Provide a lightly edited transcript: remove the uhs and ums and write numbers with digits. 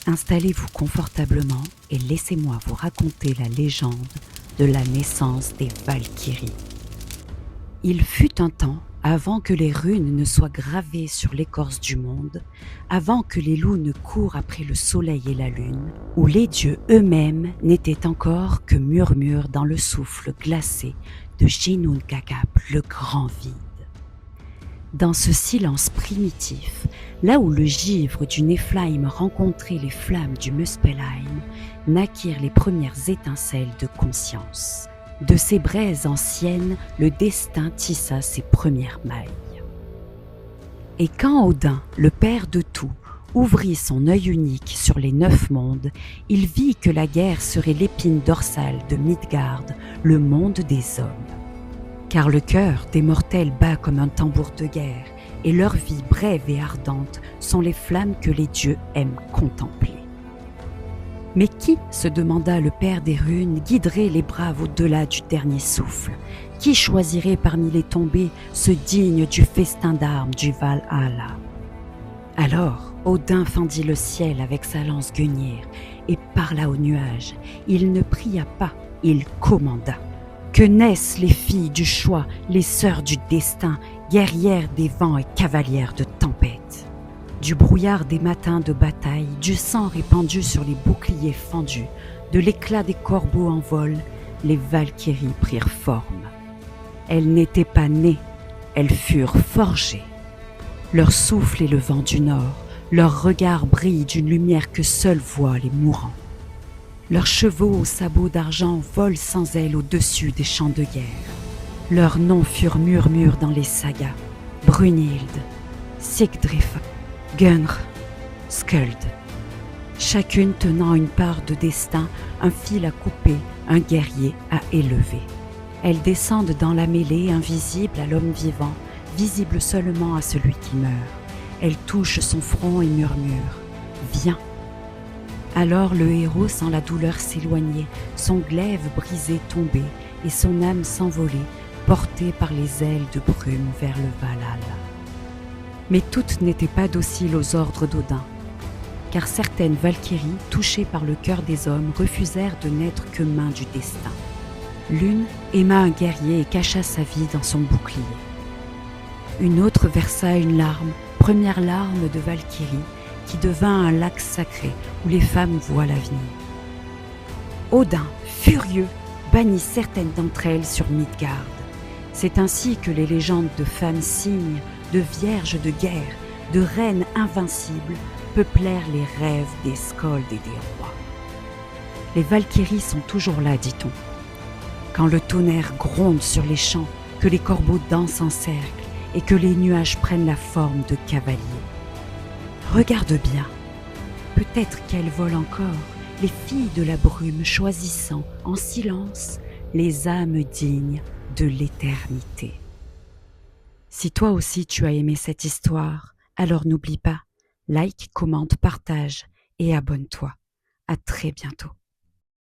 Installez-vous confortablement et laissez-moi vous raconter la légende de la naissance des Valkyries. Il fut un temps, avant que les runes ne soient gravées sur l'écorce du monde, avant que les loups ne courent après le soleil et la lune, où les dieux eux-mêmes n'étaient encore que murmures dans le souffle glacé de Ginnungagap, le grand vide. Dans ce silence primitif, là où le givre du Néphlaïm rencontrait les flammes du Muspelheim, naquirent les premières étincelles de conscience. De ces braises anciennes, le destin tissa ses premières mailles. Et quand Odin, le père de tout, ouvrit son œil unique sur les 9 mondes, il vit que la guerre serait l'épine dorsale de Midgard, le monde des hommes. Car le cœur des mortels bat comme un tambour de guerre, et leur vie brève et ardente sont les flammes que les dieux aiment contempler. Mais qui, se demanda le père des runes, guiderait les braves au-delà du dernier souffle? Qui choisirait parmi les tombés ce digne du festin d'armes du Valhalla? Alors, Odin fendit le ciel avec sa lance guenière et parla aux nuages. Il ne pria pas, il commanda. Que naissent les filles du choix, les sœurs du destin, guerrières des vents et cavalières de tempête. Du brouillard des matins de bataille, du sang répandu sur les boucliers fendus, de l'éclat des corbeaux en vol, les Valkyries prirent forme. Elles n'étaient pas nées, elles furent forgées. Leur souffle est le vent du nord, leur regard brille d'une lumière que seuls voient les mourants. Leurs chevaux aux sabots d'argent volent sans ailes au-dessus des champs de guerre. Leurs noms furent murmures dans les sagas, Brunhilde, Sigdrifa, Gunr, Skuld, chacune tenant une part de destin, un fil à couper, un guerrier à élever. Elles descendent dans la mêlée, invisibles à l'homme vivant, visibles seulement à celui qui meurt. Elles touchent son front et murmurent « Viens !» Alors le héros sent la douleur s'éloigner, son glaive brisé tomber et son âme s'envoler, portée par les ailes de brume vers le Valhalla. Mais toutes n'étaient pas dociles aux ordres d'Odin, car certaines Valkyries, touchées par le cœur des hommes, refusèrent de n'être que mains du destin. L'une aima un guerrier et cacha sa vie dans son bouclier. Une autre versa une larme, première larme de Valkyrie, qui devint un lac sacré où les femmes voient l'avenir. Odin, furieux, bannit certaines d'entre elles sur Midgard. C'est ainsi que les légendes de femmes cygnes, de vierges de guerre, de reines invincibles peuplèrent les rêves des Sköld et des rois. Les Valkyries sont toujours là, dit-on. Quand le tonnerre gronde sur les champs, que les corbeaux dansent en cercle et que les nuages prennent la forme de cavaliers. Regarde bien, peut-être qu'elles volent encore, les filles de la brume choisissant en silence les âmes dignes de l'éternité. Si toi aussi tu as aimé cette histoire, alors n'oublie pas, like, commente, partage et abonne-toi. À très bientôt.